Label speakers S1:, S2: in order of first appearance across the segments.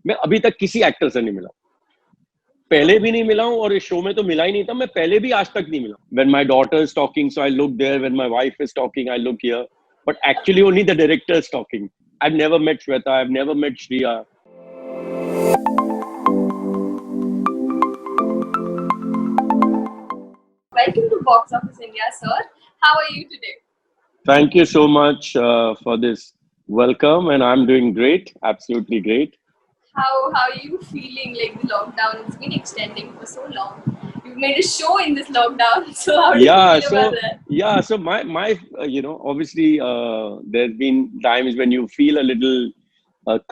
S1: मैं अभी तक किसी एक्टर से नहीं मिला, पहले भी नहीं मिला हूँ और इस शो में तो मिला ही नहीं था, मैं पहले भी आज तक नहीं मिला. When my daughter is talking, so I look there. When my wife is talking, I look here. But actually, only the director is talking. I've never met Shweta. I've never met Shriya.
S2: Welcome to Box Office India, sir. How are you today?
S1: Thank you so much for this welcome, and I'm doing great, absolutely great.
S2: How are you feeling? Like the lockdown has been extending for so long. You've made a show in this lockdown, so how do you feel about that?
S1: So my obviously there's been times when you feel a little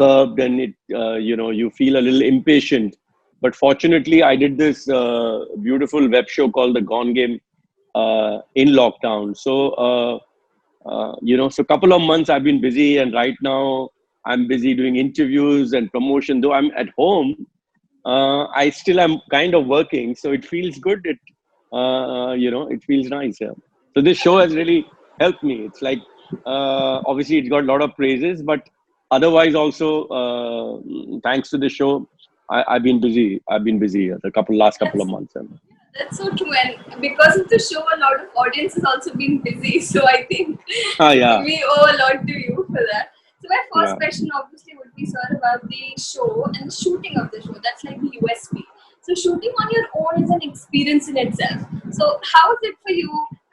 S1: curbed and it you feel a little impatient. But fortunately, I did this beautiful web show called The Gone Game in lockdown. So so a couple of months I've been busy, and right now I'm busy doing interviews and promotion. Though I'm at home, I still am kind of working, so it feels good. It feels nice. Yeah. So this show has really helped me. It's like obviously it got a lot of praises, but otherwise also thanks to the show, I've been busy. I've been busy the last couple of months.
S2: That's so true, and because of the show, a lot of audience has also been busy. So I think
S1: Yeah.
S2: we owe a lot to you for that. So my first
S1: Yeah.
S2: question obviously would be, sir, about the show and the shooting of the show. That's like the USP. So shooting on your own is an experience in itself. So how is it for you?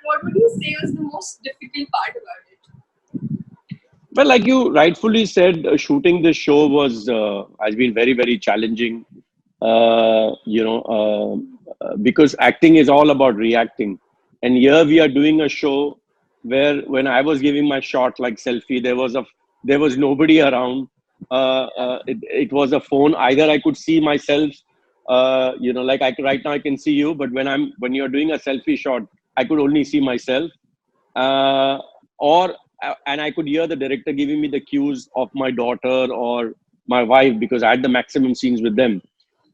S2: What would you say was the most difficult part about it?
S1: Well, like you rightfully said, shooting this show has been very, very challenging. Because acting is all about reacting, and here we are doing a show where when I was giving my shot like selfie, there was nobody around. It was a phone. Either I could see myself, like right now I can see you, but when you're doing a selfie shot, I could only see myself. Or and I could hear the director giving me the cues of my daughter or my wife because I had the maximum scenes with them.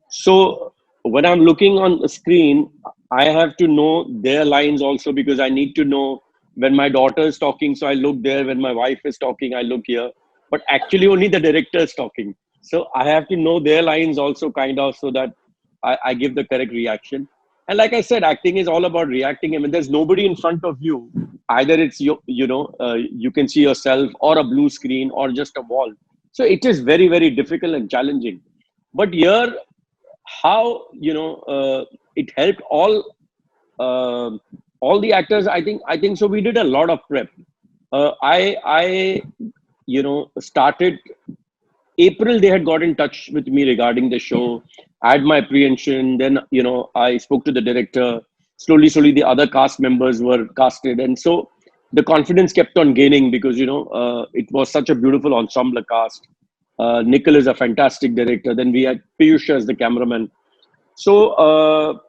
S1: So when I'm looking on the screen, I have to know their lines also because I need to know when my daughter is talking. So I look there. When my wife is talking, I look here. But actually, only the director is talking. So I have to know their lines also, kind of, so that I give the correct reaction. And like I said, acting is all about reacting. I mean, there's nobody in front of you. Either it's you can see yourself or a blue screen or just a wall. So it is very, very difficult and challenging. But here, how it helped uh, all the actors. I think so. We did a lot of prep. I started April. They had got in touch with me regarding the show. I had my apprehension. Then I spoke to the director. Slowly, the other cast members were casted, and so the confidence kept on gaining because it was such a beautiful ensemble cast. Nikhil is a fantastic director. Then we had Piyush as the cameraman. So,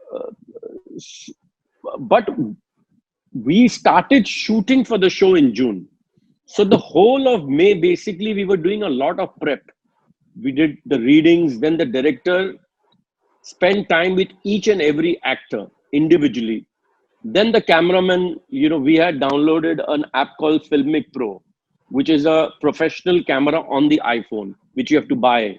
S1: but we started shooting for the show in June. So the whole of May, basically, we were doing a lot of prep. We did the readings. Then the director spent time with each and every actor individually. Then the cameraman, we had downloaded an app called Filmic Pro, which is a professional camera on the iPhone, which you have to buy.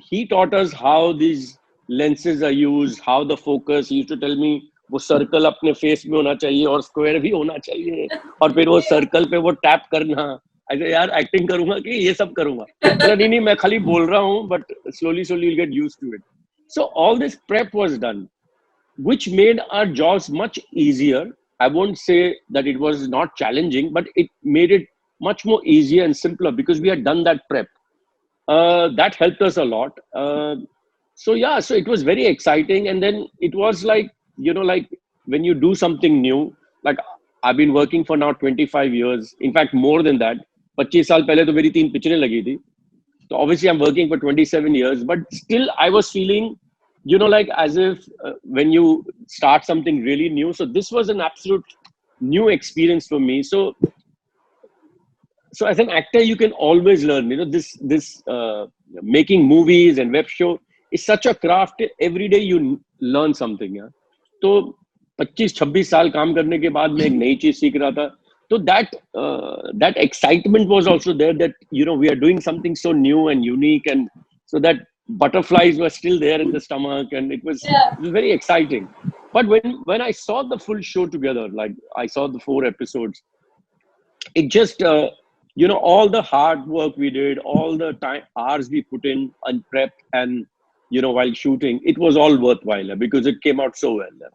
S1: He taught us how these lenses are used, how the focus. He used to tell me वो circle अपने face में होना चाहिए और square भी होना चाहिए और फिर वो सर्कल पे वो टैप करना. ऐसे यार एक्टिंग करूंगा कि ये सब करूंगा. नहीं मैं खाली बोल रहा हूँ, but slowly you'll get used to it. So all this prep was done, which made our jobs much easier. I won't say that it was not challenging, but it made it much more easier and simpler because we had done that prep. That helped us a lot. So it was very exciting. And then it was like, like when you do something new, like I've been working for now 25 years. In fact, more than that. 25 साल पहले तो मेरी 3 पिक्चरें लगी थी. So obviously I'm working for 27 years, but still I was feeling, like as if when you start something really new. So this was an absolute new experience for me. So as an actor, you can always learn. This making movies and web show is such a craft. Every day you learn something. Yeah. तो 25-26 साल काम करने के बाद मैं एक नई चीज सीख रहा था. So that excitement was also there, that we are doing something so new and unique, and so that butterflies were still there in the stomach, and
S2: Yeah.
S1: it was very exciting. But when I saw the full show together, like I saw the 4 episodes, it just all the hard work we did, all the time hours we put in and prep, and while shooting, it was all worthwhile, because it came out so well.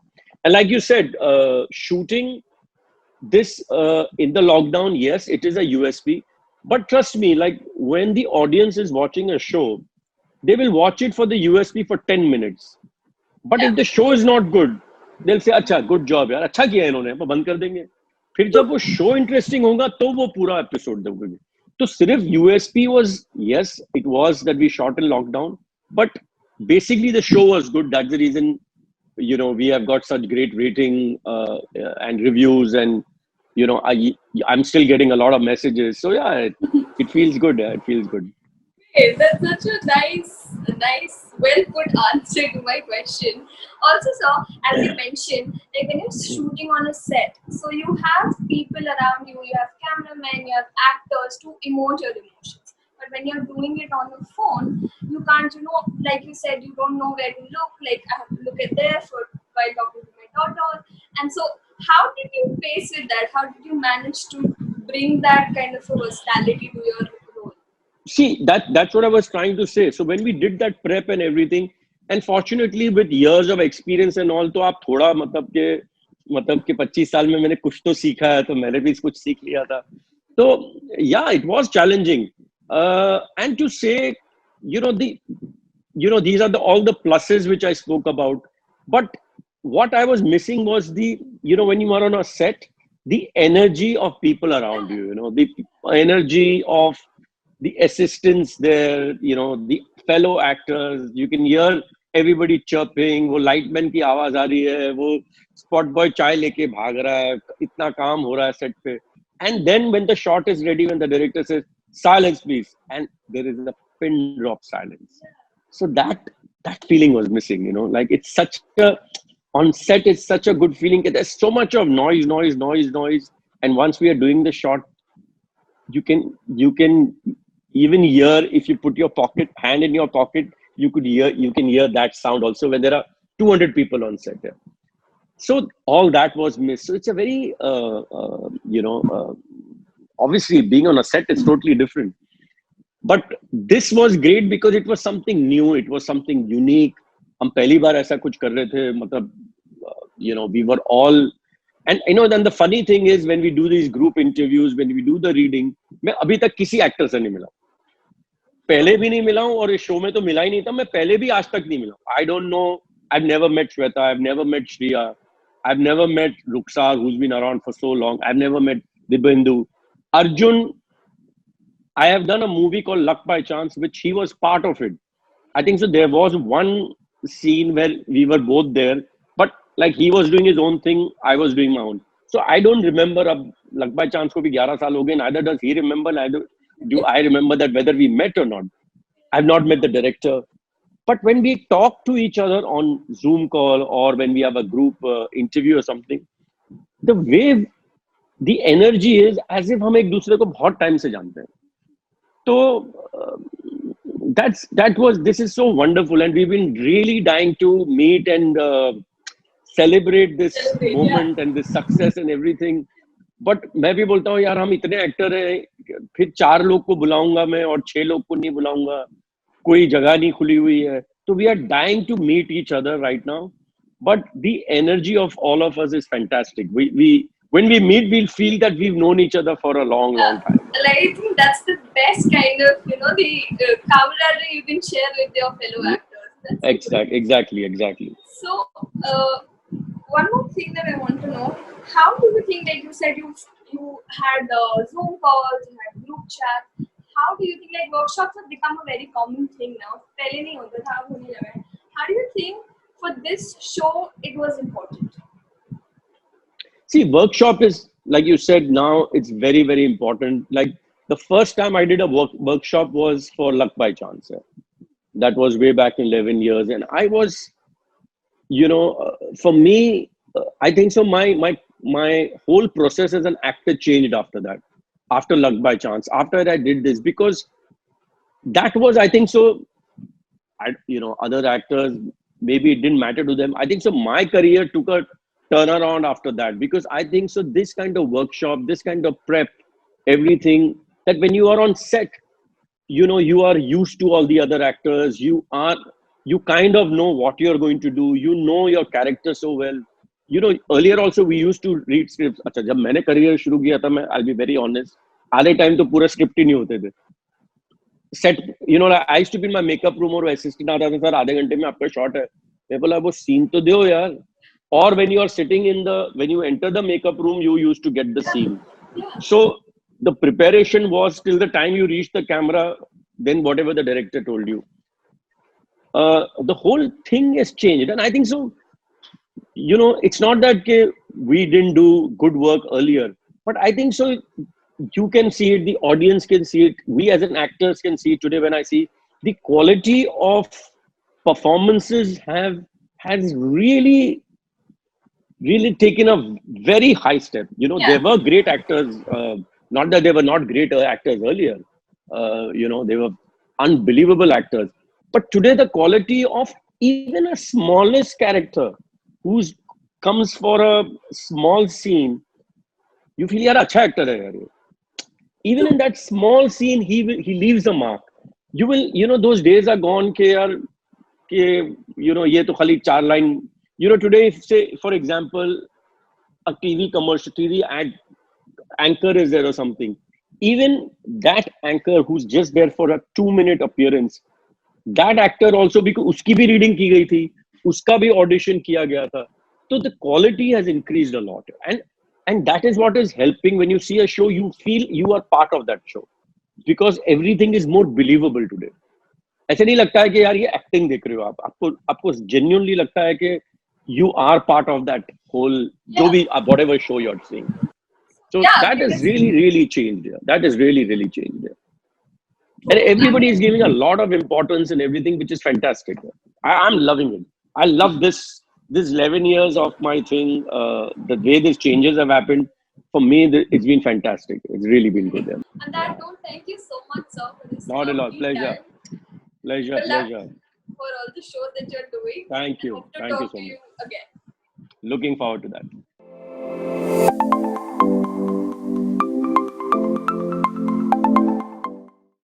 S1: And like you said, shooting this in the lockdown, yes, it is a USP. But trust me, like when the audience is watching a show, they will watch it for the USP for 10 minutes. But
S2: Yeah.
S1: if the show is not good, they'll say, अच्छा good job यार, अच्छा किया इन्होंने, अब बंद कर देंगे. फिर जब वो शो इंटरेस्टिंग होगा तो वो पूरा एपिसोड देखोगे. तो सिर्फ USP was, yes, it was that we shot in lockdown, but basically the show was good. That's the reason we have got such great rating and reviews, and I'm still getting a lot of messages. So yeah, it feels good. Yeah, it feels good.
S2: Okay, that's such a nice, well put answer to my question. Also, sir, as you mentioned, like when you're shooting on a set, so you have people around you, you have cameramen, you have actors to emote your emotions. But when you're doing it on the phone, you can't, like you said, you don't know where to look. Like I have to look at there for while talking to my daughter. And so, how did you face with that? How did you manage to bring that kind of a versatility to your role?
S1: See, that's what I was trying to say. So when we did that prep and everything, and fortunately with years of experience and all, तो आप थोड़ा मतलब के 25 साल में मैंने कुछ तो सीखा है, तो मैंने भी कुछ सीख लिया था. तो yeah, it was challenging, and to say, these are all the pluses which I spoke about. But what I was missing was when you are on a set, the energy of people around you, the energy of the assistants there, the fellow actors. You can hear everybody chirping. वो lightman की आवाज आ रही है, वो spot boy चाय लेके भाग रहा है, इतना काम हो रहा है set पे. And then when the shot is ready, when the director says silence please, and there is a pin drop silence. So that feeling was missing. Like it's such a, on set it's such a good feeling. There's so much of noise, and once we are doing the shot, you can even hear, if you put your hand in your pocket, you can hear that sound also when there are 200 people on set. Yeah. So all that was missed. So it's a very obviously being on a set is totally different, but this was great because it was something new, it was something unique. हम पहली बार ऐसा कुछ कर रहे थे, मतलब we were all. And then the funny thing is, when we do these group interviews, when we do the reading, मैं अभी तक किसी एक्टर से नहीं मिला, पहले भी नहीं मिला हूं, और इस शो में तो मिला ही नहीं था. मैं पहले भी आज तक नहीं मिला. I don't know. I've never met Shweta. I've never met Shriya. I've never met Ruksar, who's been around for so long. I've never met Dibyendu. Arjun, I have done a movie called Luck by Chance, which he was part of it. I think so. There was one scene where we were both there, but like he was doing his own thing, I was doing my own. So I don't remember. अब Luck by Chance को भी 11 साल हो गए. Neither does he remember. Neither do I remember that whether we met or not. I've not met the director. But when we talk to each other on Zoom call, or when we have a group interview or something, the way the energy is as if हम एक दूसरे को बहुत time से जानते हैं. So this is so wonderful, and we've been really dying to meet and celebrate this moment and this success and everything. But मैं भी बोलता हूँ यार, हम इतने एक्टर हैं, फिर 4 लोग को बुलाऊंगा मैं और 6 लोग को नहीं बुलाऊंगा, कोई जगह नहीं खुली हुई है. तो we are dying to meet each other right now, but the energy of all of us is fantastic. We when we meet, we'll feel that we've known each other for a long time.
S2: Like, I think that's the best kind of, the camaraderie you can share with your fellow actors.
S1: Exactly.
S2: So, one more thing that I want to know: how do you think? Like you said, you had Zoom calls, you had group chat. How do you think like workshops have become a very common thing now? पहले नहीं होता था, अब होने लगा है. How do you think for this show it was important?
S1: See, workshop is, like you said, now it's very, very important. Like the first time I did a workshop was for Luck by Chance. That was way back in 11 years. And I was, for me, I think so. my whole process as an actor changed after that. After Luck by Chance, after I did this, because that was, I think so. Other actors, maybe it didn't matter to them. I think so. My career took a turnaround after that, because I think so. This kind of workshop, this kind of prep, everything, that when you are on set, you are used to all the other actors. You kind of know what you're going to do. You know your character so well. Earlier also we used to read scripts. अच्छा, जब मैंने career शुरू किया था, मैं I'll be very honest, आधे time तो पूरा script ही नहीं होते थे. Set, I used to be in my makeup room, और assistant आता था, सर आधे घंटे में आपका shot है. मैं बोला वो scene तो दो यार. Or when you are sitting when you enter the makeup room, you used to get the scene. So the preparation was till the time you reach the camera, then whatever the director told you. The whole thing has changed, and I think so. It's not that we didn't do good work earlier, but I think so. You can see it, the audience can see it, we as an actors can see it today. When I see the quality of performances has really taken a very high step. There were great actors, not that they were not great actors earlier. They were unbelievable actors. But today, the quality of even a smallest character who comes for a small scene, you feel, yaar, acha actor hai yaar ye. Even in that small scene, he leaves a mark. You will, those days are gone. Ye to khali 4 line. Today, if, say, for example, a TV commercial, TV ad anchor is there or something. Even that anchor who's just there for a 2-minute appearance, that actor also, because uski bhi reading ki gayi thi, uska bhi audition kiya gaya tha. So the quality has increased a lot, and that is what is helping. When you see a show, you feel you are part of that show, because everything is more believable today. ऐसे नहीं लगता है कि यार ये acting देख रहे हो आप, आपको genuinely लगता है कि you are part of that whole, जो भी whatever show you're seeing. So that has really changed. That has really changed. And everybody is giving a lot of importance and everything, which is fantastic. I'm loving it. I love this 11 years of my thing. The way these changes have happened, for me, it's been fantastic. It's really been good.
S2: On that note, thank you so much, sir, for this.
S1: Not a lot. Pleasure.
S2: For all the shows that you're doing.
S1: Thank you.
S2: Hope to talk to you again.
S1: Looking forward to that.